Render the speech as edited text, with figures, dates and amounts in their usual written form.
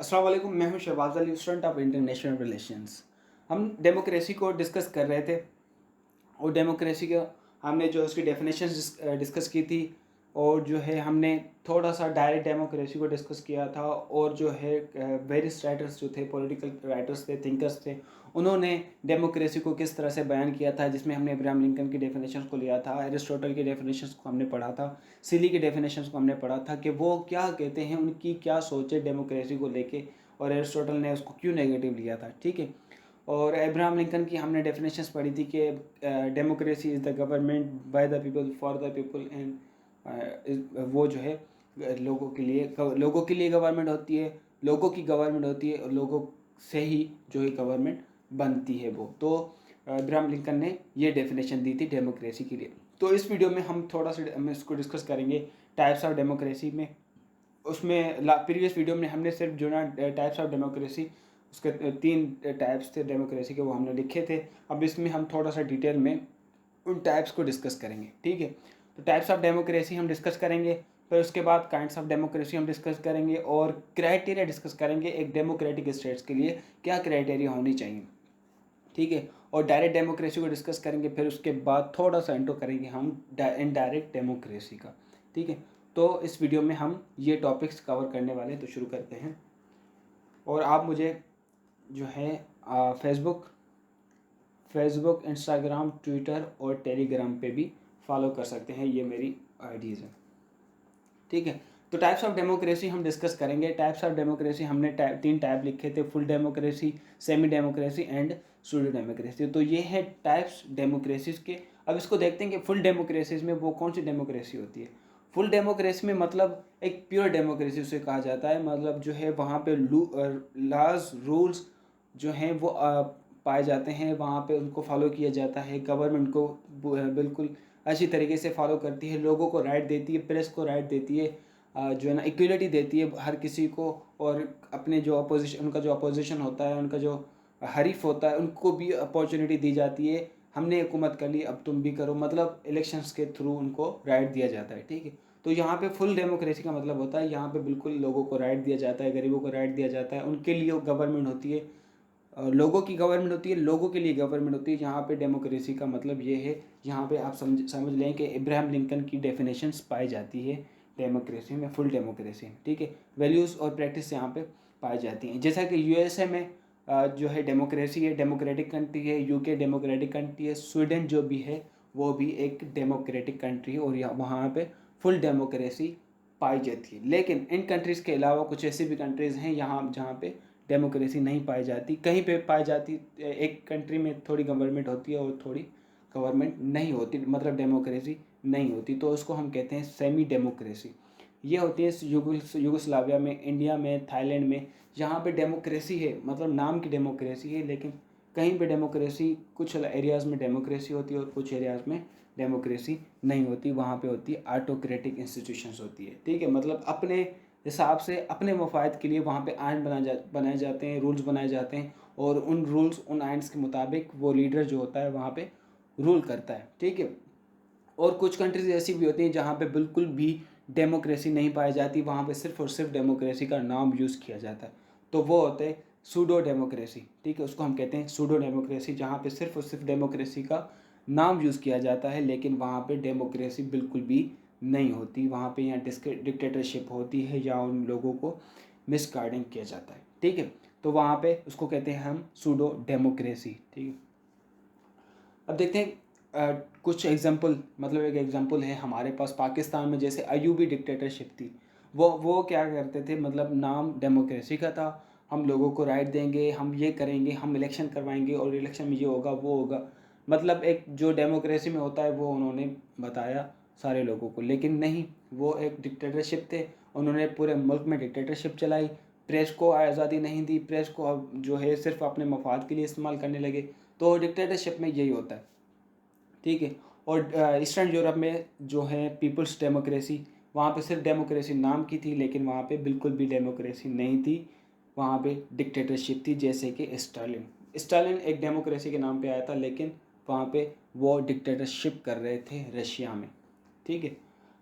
अस्सलाम वालेकुम, मैं हूं Shahbaz Ali, student of international relations. हम डेमोक्रेसी को डिस्कस कर रहे थे और डेमोक्रेसी का हमने जो उसकी डेफिनेशंस डिस्कस की थी और जो है हमने थोड़ा सा डायरेक्ट डेमोक्रेसी को डिस्कस किया था और जो है वेरियस राइटर्स जो थे, पॉलिटिकल राइटर्स थे, थिंकर्स थे, उन्होंने डेमोक्रेसी को किस तरह से बयान किया था, जिसमें हमने अब्राहम लिंकन की डेफिनेशंस को लिया था, एरिस्टोटल की डेफिनेशंस को हमने पढ़ा था, सिली की डेफिनेशंस को हमने पढ़ा था कि वो क्या कहते हैं, उनकी क्या सोच है डेमोक्रेसी को लेके और एरिस्टोटल ने उसको क्यों नेगेटिव लिया था। ठीक है। और अब्राहम लिंकन की हमने डेफिनेशंस पढ़ी थी कि democracy is the government by the people for the people and वो जो है लोगों के लिए गवर्नमेंट होती है, लोगों की गवर्नमेंट होती है और लोगों से ही जो है गवर्नमेंट बनती है वो। तो अब्राहम लिंकन ने ये डेफिनेशन दी थी डेमोक्रेसी के लिए। तो इस वीडियो में हम थोड़ा सा हम इसको डिस्कस करेंगे टाइप्स ऑफ डेमोक्रेसी में। उसमें प्रीवियस वीडियो में हमने सिर्फ जो ना टाइप्स ऑफ डेमोक्रेसी, उसके 3 टाइप्स थे डेमोक्रेसी के, वो हमने लिखे थे। अब इसमें हम थोड़ा सा डिटेल में उन टाइप्स को डिस्कस करेंगे। ठीक है। तो टाइप्स ऑफ डेमोक्रेसी हम डिस्कस करेंगे, फिर उसके बाद काइंड्स ऑफ डेमोक्रेसी हम डिस्कस करेंगे और क्राइटेरिया डिस्कस करेंगे एक डेमोक्रेटिक स्टेट्स के लिए क्या क्राइटेरिया होनी चाहिए। ठीक है। और डायरेक्ट डेमोक्रेसी को डिस्कस करेंगे, फिर उसके बाद थोड़ा सा इंट्रो करेंगे हम इनडायरेक्ट डेमोक्रेसी का। ठीक है। तो इस वीडियो में हम ये टॉपिक्स कवर करने वाले हैं, तो शुरू करते हैं। और आप मुझे जो है फेसबुक, इंस्टाग्राम, ट्विटर और टेलीग्राम पे भी फॉलो कर सकते हैं, ये मेरी आईडीज़ हैं। ठीक है। तो टाइप्स ऑफ डेमोक्रेसी हम डिस्कस करेंगे। टाइप्स ऑफ डेमोक्रेसी हमने 3 टाइप लिखे थे, full democracy, semi democracy and pseudo democracy. तो ये है टाइप्स डेमोक्रेसीज के। अब इसको देखते हैं कि फुल डेमोक्रेसीज में वो कौन सी डेमोक्रेसी होती है। फुल डेमोक्रेसी में मतलब एक प्योर डेमोक्रेसी उसे कहा जाता है, मतलब जो है वहाँ पे लॉज रूल्स जो हैं वो पाए जाते हैं, वहाँ पे उनको फॉलो किया जाता है। गवर्नमेंट को बिल्कुल अच्छी तरीके से फॉलो करती है, लोगों को राइट देती है, प्रेस को राइट देती है, जो है ना इक्वलिटी देती है हर किसी को। और अपने जो अपोजिशन, उनका जो अपोजिशन होता है, उनका जो हरीफ होता है, उनको भी अपॉर्चुनिटी दी जाती है। हमने हुकूमत कर ली, अब तुम भी करो, मतलब इलेक्शंस के थ्रू उनको राइट दिया जाता है। ठीक है। तो यहाँ पे फुल डेमोक्रेसी का मतलब होता है यहाँ पे बिल्कुल लोगों को राइट दिया जाता है, गरीबों को राइट दिया जाता है, उनके लिए गवर्नमेंट होती है, लोगों की गवर्नमेंट होती है, लोगों के लिए गवर्नमेंट होती है। यहाँ पे डेमोक्रेसी का मतलब ये है, यहाँ पे आप समझ लें कि इब्राहिम लिंकन की डेफिनेशंस पाई जाती है डेमोक्रेसी में, फुल डेमोक्रेसी। ठीक है। वैल्यूज़ और प्रैक्टिस यहाँ पे पाई जाती हैं। जैसा कि यूएसए में जो है डेमोक्रेसी है, डेमोक्रेटिक कंट्री है, यूके डेमोक्रेटिक कंट्री है, स्वीडन जो भी है वो भी एक डेमोक्रेटिक कंट्री है और यहाँ वहाँ पे फुल डेमोक्रेसी पाई जाती है। लेकिन इन कंट्रीज़ के अलावा कुछ ऐसी भी कंट्रीज़ हैं यहाँ जहाँ पे डेमोक्रेसी नहीं पाई जाती, कहीं पे पाई जाती। एक कंट्री में थोड़ी गवर्नमेंट होती है और थोड़ी गवर्नमेंट नहीं होती, मतलब डेमोक्रेसी नहीं होती, तो उसको हम कहते हैं सेमी डेमोक्रेसी। ये होती है युगोस्लाविया में, इंडिया में, थाईलैंड में, जहाँ पे डेमोक्रेसी है, मतलब नाम की डेमोक्रेसी है, लेकिन कहीं पे डेमोक्रेसी, कुछ एरियाज़ में डेमोक्रेसी होती है और कुछ एरियाज़ में डेमोक्रेसी नहीं होती। वहाँ पे होती है ऑटोक्रेटिक इंस्टीट्यूशंस होती है। ठीक है। मतलब अपने हिसाब से, अपने मफाद के लिए वहाँ पे आइन बनाए जाते हैं, रूल्स बनाए जाते हैं और उन रूल्स, उन आइन्स के मुताबिक वो लीडर जो होता है वहाँ पे रूल करता है। ठीक है। और कुछ कंट्रीज ऐसी भी होती हैं जहाँ पे बिल्कुल भी डेमोक्रेसी नहीं पाई जाती, वहाँ पे सिर्फ और सिर्फ डेमोक्रेसी का नाम यूज़ किया जाता है, तो वो होते हैं सूडो डेमोक्रेसी। ठीक है। उसको हम कहते हैं सूडो डेमोक्रेसी, जहाँ पे सिर्फ और सिर्फ डेमोक्रेसी का नाम यूज़ किया जाता है, लेकिन वहाँ पे डेमोक्रेसी बिल्कुल भी नहीं होती। वहाँ पे या डिक्टेटरशिप होती है या उन लोगों को मिसगाइडिंग किया जाता है। ठीक है। तो वहाँ पे उसको कहते हैं हम सूडो डेमोक्रेसी। ठीक है। अब देखते हैं कुछ एग्जांपल, मतलब एक एग्जांपल है हमारे पास पाकिस्तान में, जैसे अयूबी डिक्टेटरशिप थी। वो क्या करते थे, मतलब नाम डेमोक्रेसी का था, हम लोगों को राइट देंगे, हम ये करेंगे, हम इलेक्शन करवाएंगे और इलेक्शन में ये होगा वो होगा, मतलब एक जो डेमोक्रेसी में होता है वो उन्होंने बताया सारे लोगों को। लेकिन नहीं, वो एक डिक्टेटरशिप थे, उन्होंने पूरे मुल्क में डिक्टेटरशिप चलाई, प्रेस को आज़ादी नहीं दी, प्रेस को अब जो है सिर्फ अपने मफाद के लिए इस्तेमाल करने लगे। तो डिक्टेटरशिप में यही होता है। ठीक है। और ईस्टर्न यूरोप में जो है पीपल्स डेमोक्रेसी, वहाँ पे सिर्फ डेमोक्रेसी नाम की थी, लेकिन वहाँ पे बिल्कुल भी डेमोक्रेसी नहीं थी, वहाँ पे डिक्टेटरशिप थी। जैसे कि स्टालिन एक डेमोक्रेसी के नाम पे आया था, लेकिन वहाँ पे वो डिक्टेटरशिप कर रहे थे रशिया में। ठीक है।